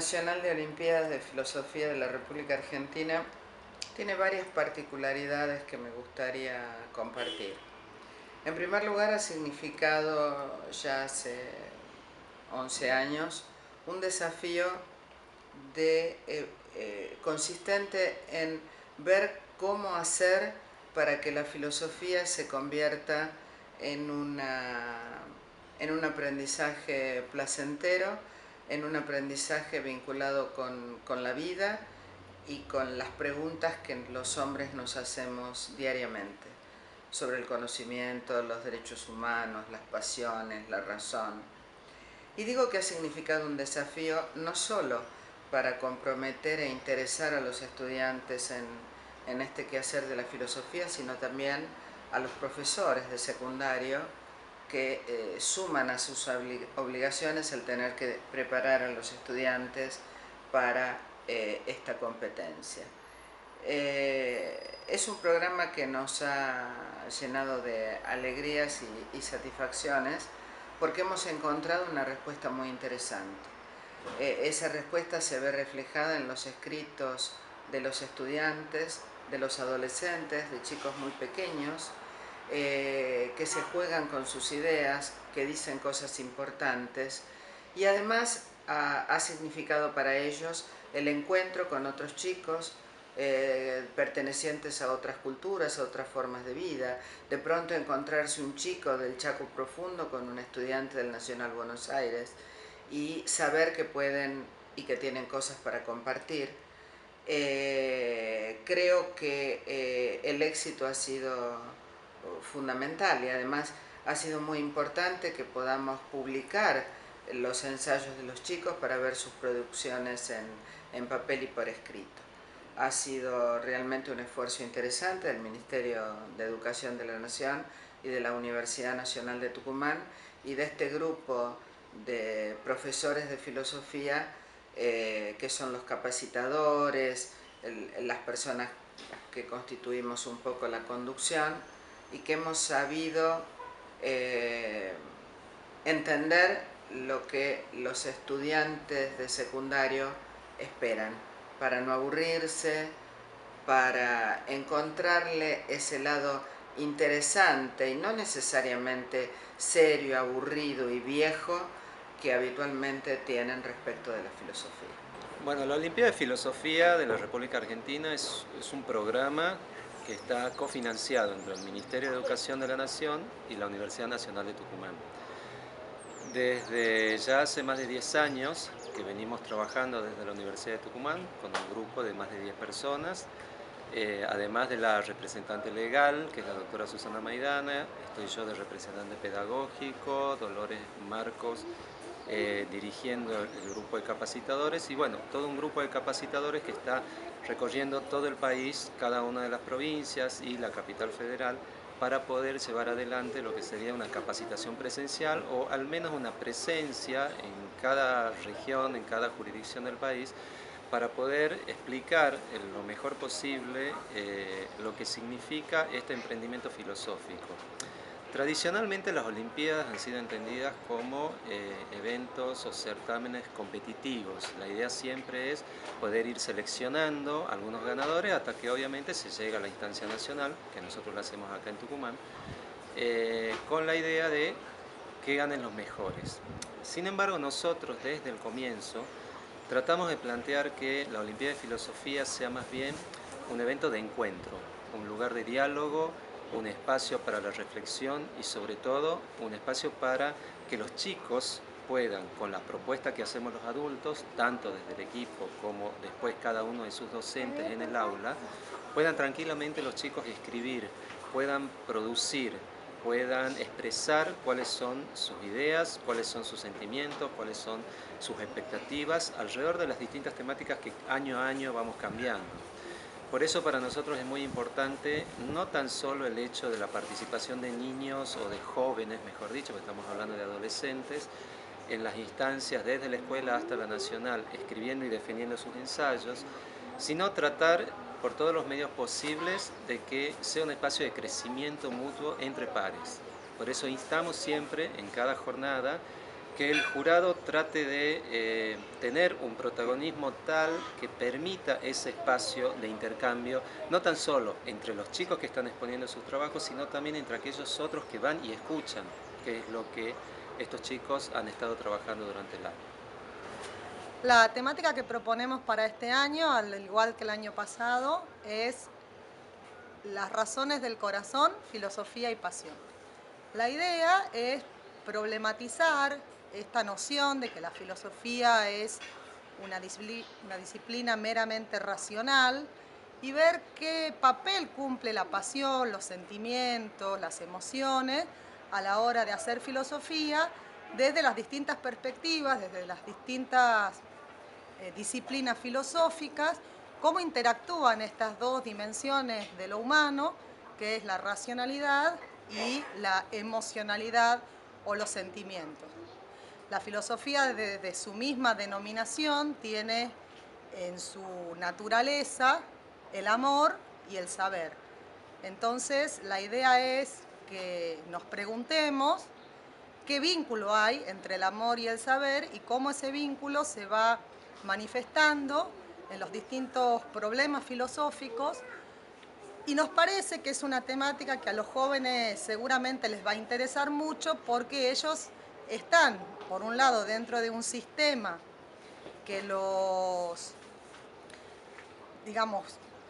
Nacional de Olimpiadas de Filosofía de la República Argentina tiene varias particularidades que me gustaría compartir. En primer lugar, ha significado ya hace 11 años un desafío consistente en ver cómo hacer para que la filosofía se convierta en un aprendizaje placentero, en un aprendizaje vinculado con la vida y con las preguntas que los hombres nos hacemos diariamente sobre el conocimiento, los derechos humanos, las pasiones, la razón. Y digo que ha significado un desafío no solo para comprometer e interesar a los estudiantes en este quehacer de la filosofía, sino también a los profesores de secundario que suman a sus obligaciones el tener que preparar a los estudiantes para esta competencia. Es un programa que nos ha llenado de alegrías y satisfacciones porque hemos encontrado una respuesta muy interesante. Esa respuesta se ve reflejada en los escritos de los estudiantes, de los adolescentes, de chicos muy pequeños, que se juegan con sus ideas, que dicen cosas importantes y además ha significado para ellos el encuentro con otros chicos pertenecientes a otras culturas, a otras formas de vida. De pronto encontrarse un chico del Chaco Profundo con un estudiante del Nacional Buenos Aires y saber que pueden y que tienen cosas para compartir. Creo que el éxito ha sido fundamental y además ha sido muy importante que podamos publicar los ensayos de los chicos para ver sus producciones en papel y por escrito. Ha sido realmente un esfuerzo interesante del Ministerio de Educación de la Nación y de la Universidad Nacional de Tucumán y de este grupo de profesores de filosofía que son los capacitadores, las personas que constituimos un poco la conducción y que hemos sabido entender lo que los estudiantes de secundario esperan, para no aburrirse, para encontrarle ese lado interesante y no necesariamente serio, aburrido y viejo que habitualmente tienen respecto de la filosofía. Bueno, la Olimpiada de Filosofía de la República Argentina es un programa que está cofinanciado entre el Ministerio de Educación de la Nación y la Universidad Nacional de Tucumán. Desde ya hace más de 10 años que venimos trabajando desde la Universidad de Tucumán con un grupo de más de 10 personas, además de la representante legal, que es la doctora Susana Maidana, estoy yo de representante pedagógico, Dolores Marcos, dirigiendo el grupo de capacitadores y bueno, todo un grupo de capacitadores que está recorriendo todo el país, cada una de las provincias y la capital federal para poder llevar adelante lo que sería una capacitación presencial o al menos una presencia en cada región, en cada jurisdicción del país para poder explicar lo mejor posible lo que significa este emprendimiento filosófico. Tradicionalmente las Olimpiadas han sido entendidas como eventos o certámenes competitivos. La idea siempre es poder ir seleccionando algunos ganadores hasta que obviamente se llega a la instancia nacional, que nosotros la hacemos acá en Tucumán, con la idea de que ganen los mejores. Sin embargo, nosotros desde el comienzo tratamos de plantear que la Olimpiada de Filosofía sea más bien un evento de encuentro, un lugar de diálogo, un espacio para la reflexión y sobre todo un espacio para que los chicos puedan, con la propuesta que hacemos los adultos, tanto desde el equipo como después cada uno de sus docentes en el aula, puedan tranquilamente los chicos escribir, puedan producir, puedan expresar cuáles son sus ideas, cuáles son sus sentimientos, cuáles son sus expectativas alrededor de las distintas temáticas que año a año vamos cambiando. Por eso para nosotros es muy importante no tan solo el hecho de la participación de niños o de jóvenes, mejor dicho, porque estamos hablando de adolescentes, en las instancias desde la escuela hasta la nacional, escribiendo y defendiendo sus ensayos, sino tratar por todos los medios posibles de que sea un espacio de crecimiento mutuo entre pares. Por eso instamos siempre en cada jornada que el jurado trate de tener un protagonismo tal que permita ese espacio de intercambio, no tan solo entre los chicos que están exponiendo sus trabajos, sino también entre aquellos otros que van y escuchan, que es lo que estos chicos han estado trabajando durante el año. La temática que proponemos para este año, al igual que el año pasado, es las razones del corazón, filosofía y pasión. La idea es problematizar esta noción de que la filosofía es una disciplina meramente racional y ver qué papel cumple la pasión, los sentimientos, las emociones a la hora de hacer filosofía desde las distintas perspectivas, desde las distintas disciplinas filosóficas, cómo interactúan estas dos dimensiones de lo humano, que es la racionalidad y la emocionalidad o los sentimientos. La filosofía, desde su misma denominación, tiene en su naturaleza el amor y el saber. Entonces, la idea es que nos preguntemos qué vínculo hay entre el amor y el saber y cómo ese vínculo se va manifestando en los distintos problemas filosóficos, y nos parece que es una temática que a los jóvenes seguramente les va a interesar mucho porque ellos están, por un lado, dentro de un sistema que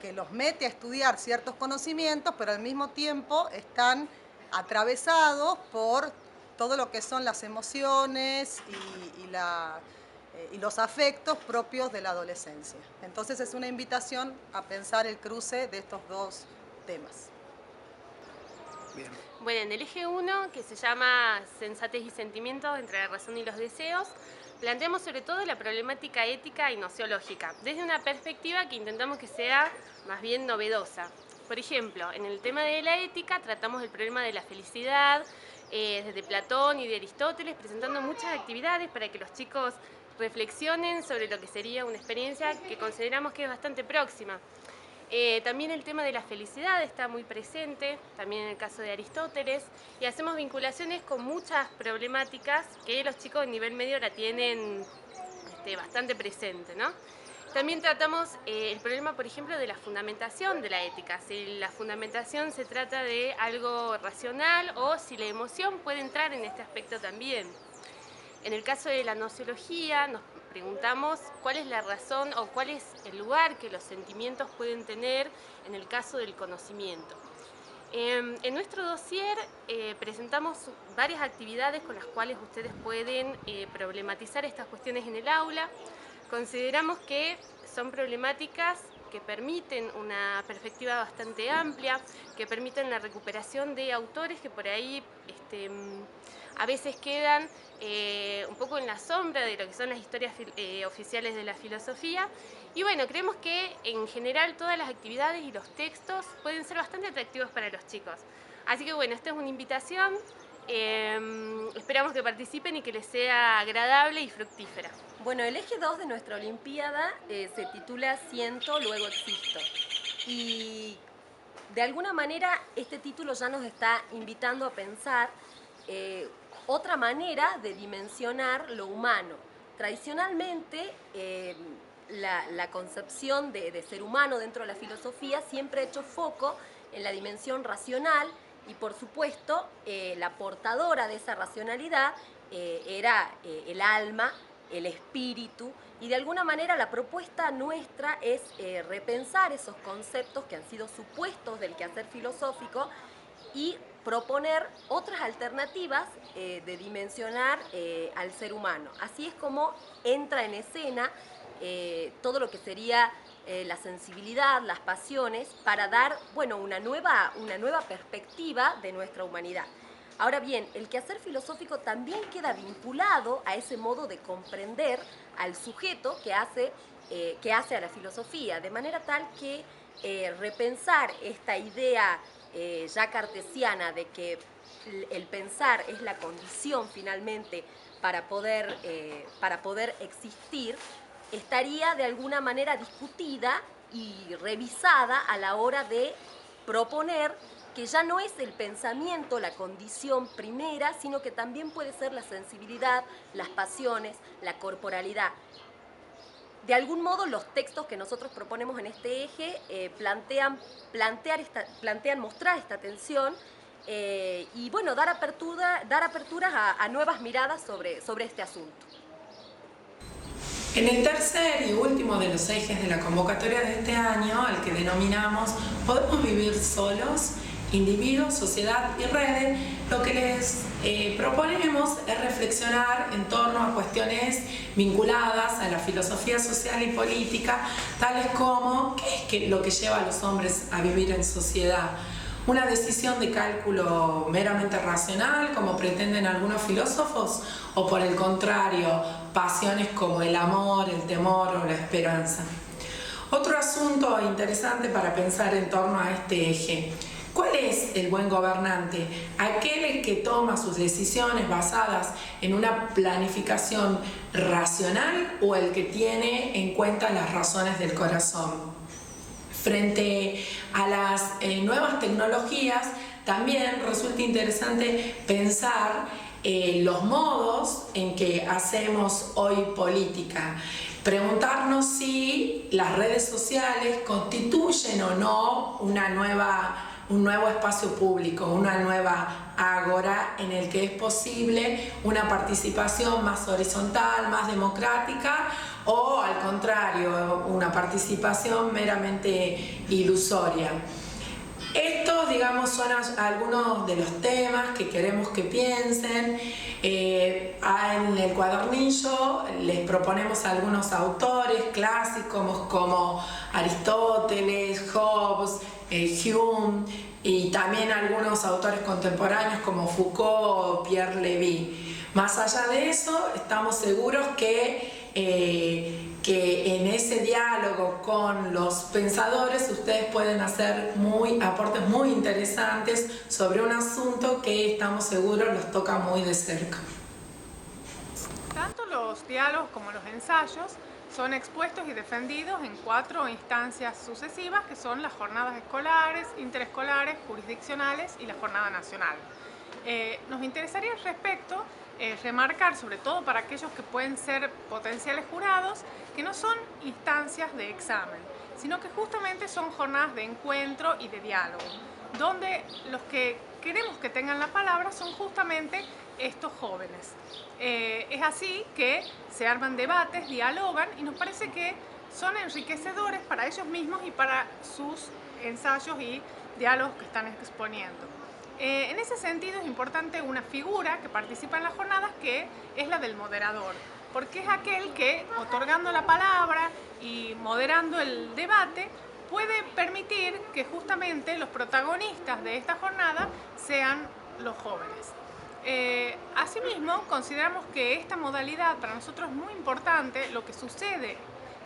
que los mete a estudiar ciertos conocimientos, pero al mismo tiempo están atravesados por todo lo que son las emociones y los afectos propios de la adolescencia. Entonces es una invitación a pensar el cruce de estos dos temas. Bien. Bueno, en el eje 1, que se llama Sensatez y Sentimientos entre la razón y los deseos, planteamos sobre todo la problemática ética y nociológica, desde una perspectiva que intentamos que sea más bien novedosa. Por ejemplo, en el tema de la ética tratamos el problema de la felicidad, desde Platón y de Aristóteles, presentando muchas actividades para que los chicos reflexionen sobre lo que sería una experiencia que consideramos que es bastante próxima. También el tema de la felicidad está muy presente, también en el caso de Aristóteles, y hacemos vinculaciones con muchas problemáticas que los chicos de nivel medio la tienen bastante presente, ¿no? También tratamos el problema, por ejemplo, de la fundamentación de la ética, si la fundamentación se trata de algo racional o si la emoción puede entrar en este aspecto también. En el caso de la nociología nos preguntamos cuál es la razón o cuál es el lugar que los sentimientos pueden tener en el caso del conocimiento. En nuestro dossier presentamos varias actividades con las cuales ustedes pueden problematizar estas cuestiones en el aula. Consideramos que son problemáticas que permiten una perspectiva bastante amplia, que permiten la recuperación de autores que por ahí a veces quedan un poco en la sombra de lo que son las historias oficiales de la filosofía. Y bueno, creemos que en general todas las actividades y los textos pueden ser bastante atractivos para los chicos. Así que bueno, esta es una invitación. Esperamos que participen y que les sea agradable y fructífera. Bueno, el eje 2 de nuestra Olimpiada se titula Siento, luego existo. Y de alguna manera este título ya nos está invitando a pensar otra manera de dimensionar lo humano. Tradicionalmente, la concepción de ser humano dentro de la filosofía siempre ha hecho foco en la dimensión racional y, por supuesto, la portadora de esa racionalidad era el alma, el espíritu, y de alguna manera la propuesta nuestra es repensar esos conceptos que han sido supuestos del quehacer filosófico y proponer otras alternativas de dimensionar al ser humano. Así es como entra en escena todo lo que sería la sensibilidad, las pasiones, para dar, bueno, una nueva perspectiva de nuestra humanidad. Ahora bien, el quehacer filosófico también queda vinculado a ese modo de comprender al sujeto que hace a la filosofía, de manera tal que repensar esta idea ya cartesiana de que el pensar es la condición finalmente para poder existir, estaría de alguna manera discutida y revisada a la hora de proponer que ya no es el pensamiento la condición primera, sino que también puede ser la sensibilidad, las pasiones, la corporalidad. De algún modo los textos que nosotros proponemos en este eje plantean mostrar esta tensión y bueno, dar aperturas a nuevas miradas sobre este asunto. En el tercer y último de los ejes de la convocatoria de este año, al que denominamos Podemos vivir solos, individuos, sociedad y redes, lo que les proponemos es reflexionar en torno a cuestiones vinculadas a la filosofía social y política, tales como ¿qué es lo que lleva a los hombres a vivir en sociedad? ¿Una decisión de cálculo meramente racional, como pretenden algunos filósofos? ¿O por el contrario, pasiones como el amor, el temor o la esperanza? Otro asunto interesante para pensar en torno a este eje. ¿Cuál es el buen gobernante? ¿Aquel que toma sus decisiones basadas en una planificación racional o el que tiene en cuenta las razones del corazón? Frente a las nuevas tecnologías, también resulta interesante pensar los modos en que hacemos hoy política. Preguntarnos si las redes sociales constituyen o no un nuevo espacio público, una nueva ágora en el que es posible una participación más horizontal, más democrática, o al contrario, una participación meramente ilusoria. Estos, digamos, son algunos de los temas que queremos que piensen. En el cuadernillo les proponemos algunos autores clásicos como Aristóteles, Hobbes, Hume, y también algunos autores contemporáneos como Foucault o Pierre Lévy. Más allá de eso, estamos seguros que en ese diálogo con los pensadores ustedes pueden hacer aportes muy interesantes sobre un asunto que estamos seguros los toca muy de cerca. Tanto los diálogos como los ensayos son expuestos y defendidos en 4 instancias sucesivas, que son las jornadas escolares, interescolares, jurisdiccionales y la jornada nacional. Nos interesaría al respecto remarcar, sobre todo para aquellos que pueden ser potenciales jurados, que no son instancias de examen, sino que justamente son jornadas de encuentro y de diálogo, donde los que queremos que tengan la palabra son justamente estos jóvenes. Es así que se arman debates, dialogan, y nos parece que son enriquecedores para ellos mismos y para sus ensayos y diálogos que están exponiendo. En ese sentido es importante una figura que participa en las jornadas, que es la del moderador, porque es aquel que, otorgando la palabra y moderando el debate, puede permitir que justamente los protagonistas de esta jornada sean los jóvenes. Asimismo, consideramos que esta modalidad para nosotros es muy importante, lo que sucede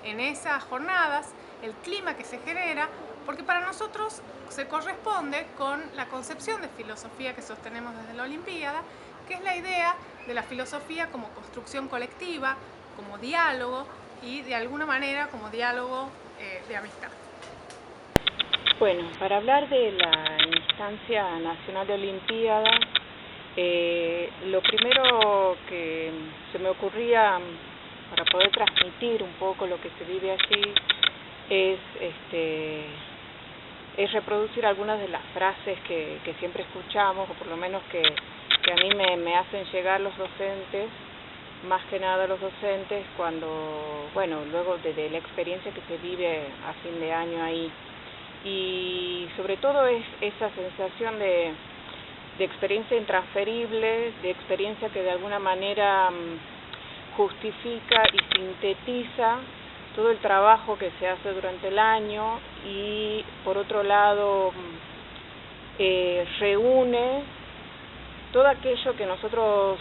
en esas jornadas, el clima que se genera, porque para nosotros se corresponde con la concepción de filosofía que sostenemos desde la Olimpiada, que es la idea de la filosofía como construcción colectiva, como diálogo y de alguna manera como diálogo de amistad. Bueno, para hablar de la Instancia Nacional de Olimpiada, lo primero que se me ocurría para poder transmitir un poco lo que se vive allí es reproducir algunas de las frases que siempre escuchamos, o por lo menos que a mí me hacen llegar los docentes, más que nada los docentes, cuando, bueno, luego de la experiencia que se vive a fin de año ahí. Y sobre todo es esa sensación de experiencia intransferible, de experiencia que de alguna manera justifica y sintetiza todo el trabajo que se hace durante el año, y por otro lado reúne todo aquello que nosotros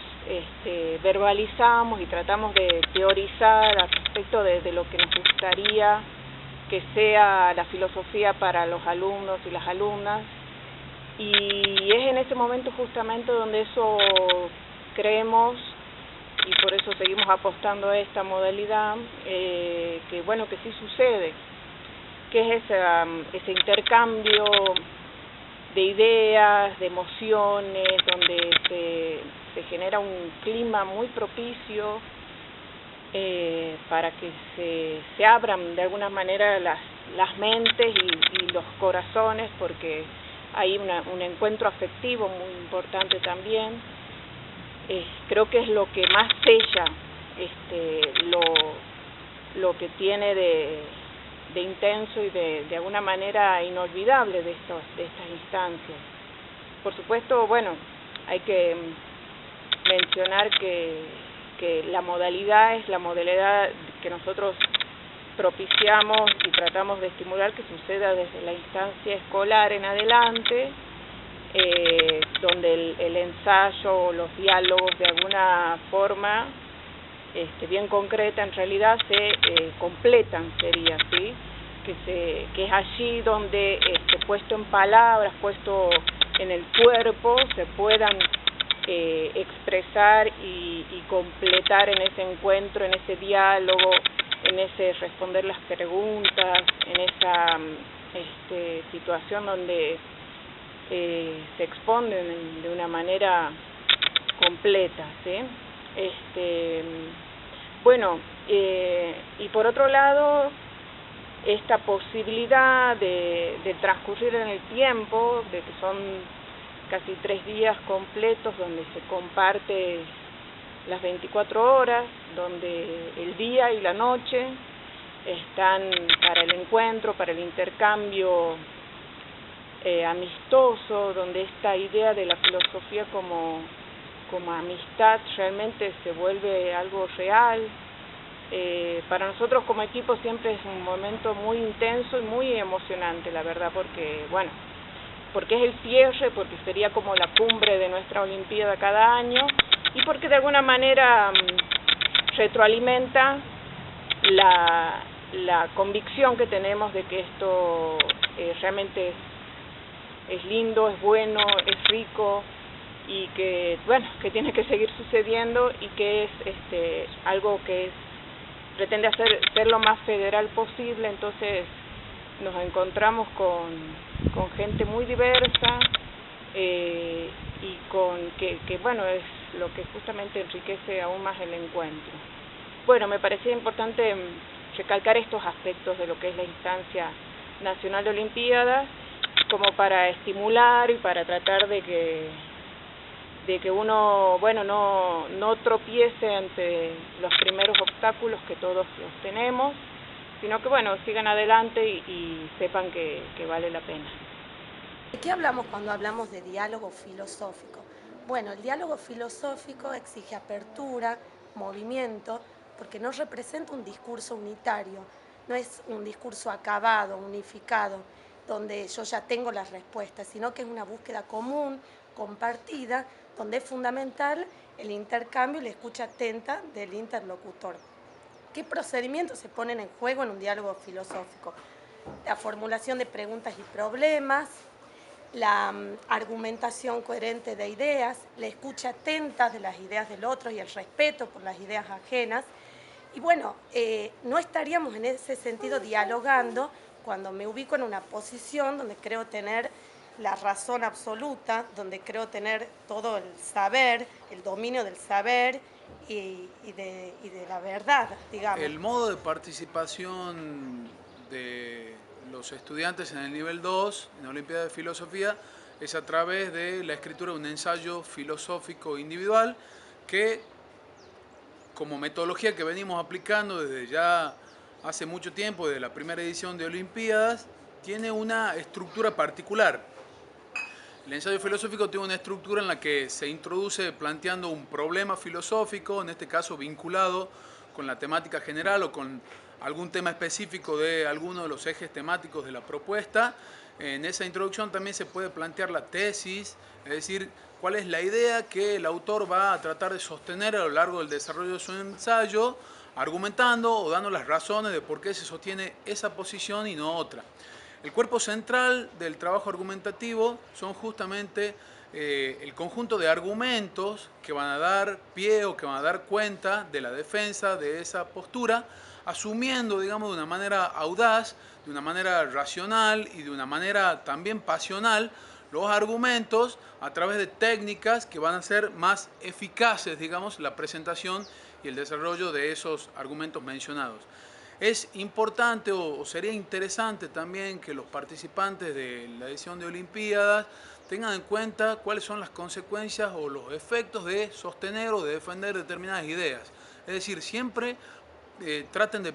verbalizamos y tratamos de teorizar al respecto de lo que nos gustaría que sea la filosofía para los alumnos y las alumnas, y es en ese momento justamente donde eso creemos, y por eso seguimos apostando a esta modalidad, que bueno, que sí sucede, que es ese intercambio ideas, de emociones, donde se genera un clima muy propicio para que se abran de alguna manera las mentes y los corazones, porque hay un encuentro afectivo muy importante también. Creo que es lo que más sella lo que tiene de intenso y de alguna manera inolvidable de estas instancias. Por supuesto, bueno, hay que mencionar que la modalidad es la modalidad que nosotros propiciamos y tratamos de estimular que suceda desde la instancia escolar en adelante, donde el ensayo o los diálogos de alguna forma bien concreta en realidad se completan, sería así, que es allí donde puesto en palabras, puesto en el cuerpo, se puedan expresar y completar en ese encuentro, en ese diálogo, en ese responder las preguntas, en esa situación donde se exponen de una manera completa, ¿sí? Bueno, y por otro lado, esta posibilidad de transcurrir en el tiempo, de que son casi 3 días completos donde se comparte las 24 horas, donde el día y la noche están para el encuentro, para el intercambio amistoso, donde esta idea de la filosofía como amistad realmente se vuelve algo real. Para nosotros como equipo siempre es un momento muy intenso y muy emocionante, la verdad, porque es el cierre, porque sería como la cumbre de nuestra Olimpiada cada año, y porque de alguna manera retroalimenta la convicción que tenemos de que esto realmente es lindo, es bueno, es rico, y que tiene que seguir sucediendo, y que es algo que pretende ser lo más federal posible. Entonces nos encontramos con gente muy diversa y con que es lo que justamente enriquece aún más el encuentro. Bueno, me parecía importante recalcar estos aspectos de lo que es la instancia nacional de Olimpiadas, como para estimular y para tratar de que uno no tropiece ante los primeros obstáculos que todos los tenemos, sino que sigan adelante y sepan que vale la pena. ¿De qué hablamos cuando hablamos de diálogo filosófico? Bueno, el diálogo filosófico exige apertura, movimiento, porque no representa un discurso unitario, no es un discurso acabado, unificado, donde yo ya tengo las respuestas, sino que es una búsqueda común, compartida, donde es fundamental el intercambio y la escucha atenta del interlocutor. ¿Qué procedimientos se ponen en juego en un diálogo filosófico? La formulación de preguntas y problemas, la argumentación coherente de ideas, la escucha atenta de las ideas del otro y el respeto por las ideas ajenas. Y no estaríamos en ese sentido dialogando cuando me ubico en una posición donde creo tener la razón absoluta, donde creo tener todo el saber, el dominio del saber y de la verdad, digamos. El modo de participación de los estudiantes en el nivel 2, en la Olimpiada de Filosofía, es a través de la escritura de un ensayo filosófico individual que, como metodología que venimos aplicando desde ya hace mucho tiempo, desde la primera edición de Olimpiadas, tiene una estructura particular. El ensayo filosófico tiene una estructura en la que se introduce planteando un problema filosófico, en este caso vinculado con la temática general o con algún tema específico de alguno de los ejes temáticos de la propuesta. En esa introducción también se puede plantear la tesis, es decir, cuál es la idea que el autor va a tratar de sostener a lo largo del desarrollo de su ensayo, argumentando o dando las razones de por qué se sostiene esa posición y no otra. El cuerpo central del trabajo argumentativo son justamente el conjunto de argumentos que van a dar pie o que van a dar cuenta de la defensa de esa postura, asumiendo, digamos, de una manera audaz, de una manera racional y de una manera también pasional los argumentos a través de técnicas que van a ser más eficaces, digamos, la presentación y el desarrollo de esos argumentos mencionados. Es importante o sería interesante también que los participantes de la edición de Olimpiadas tengan en cuenta cuáles son las consecuencias o los efectos de sostener o de defender determinadas ideas. Es decir, siempre traten de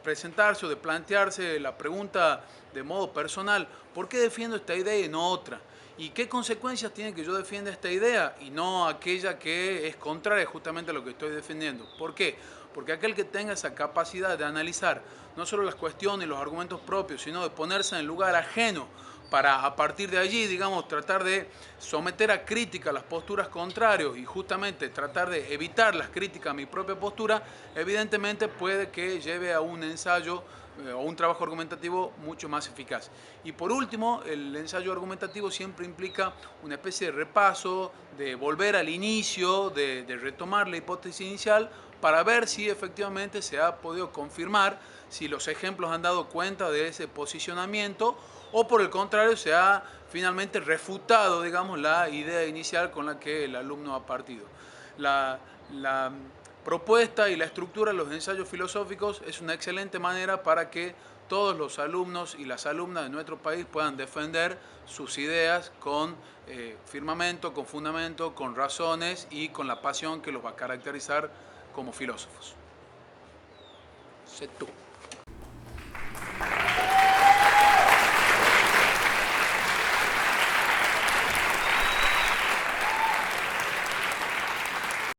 presentarse o de plantearse la pregunta de modo personal: ¿por qué defiendo esta idea y no otra? ¿Y qué consecuencias tiene que yo defienda esta idea y no aquella que es contraria justamente a lo que estoy defendiendo? ¿Por qué? Porque aquel que tenga esa capacidad de analizar no solo las cuestiones y los argumentos propios, sino de ponerse en el lugar ajeno para a partir de allí, digamos, tratar de someter a crítica las posturas contrarias y justamente tratar de evitar las críticas a mi propia postura, evidentemente puede que lleve a un ensayo o un trabajo argumentativo mucho más eficaz. Y por último, el ensayo argumentativo siempre implica una especie de repaso, de volver al inicio, de retomar la hipótesis inicial para ver si efectivamente se ha podido confirmar, si los ejemplos han dado cuenta de ese posicionamiento o por el contrario se ha finalmente refutado, digamos, la idea inicial con la que el alumno ha partido. La propuesta y la estructura de los ensayos filosóficos es una excelente manera para que todos los alumnos y las alumnas de nuestro país puedan defender sus ideas con firmamento, con fundamento, con razones y con la pasión que los va a caracterizar como filósofos. Sé tú.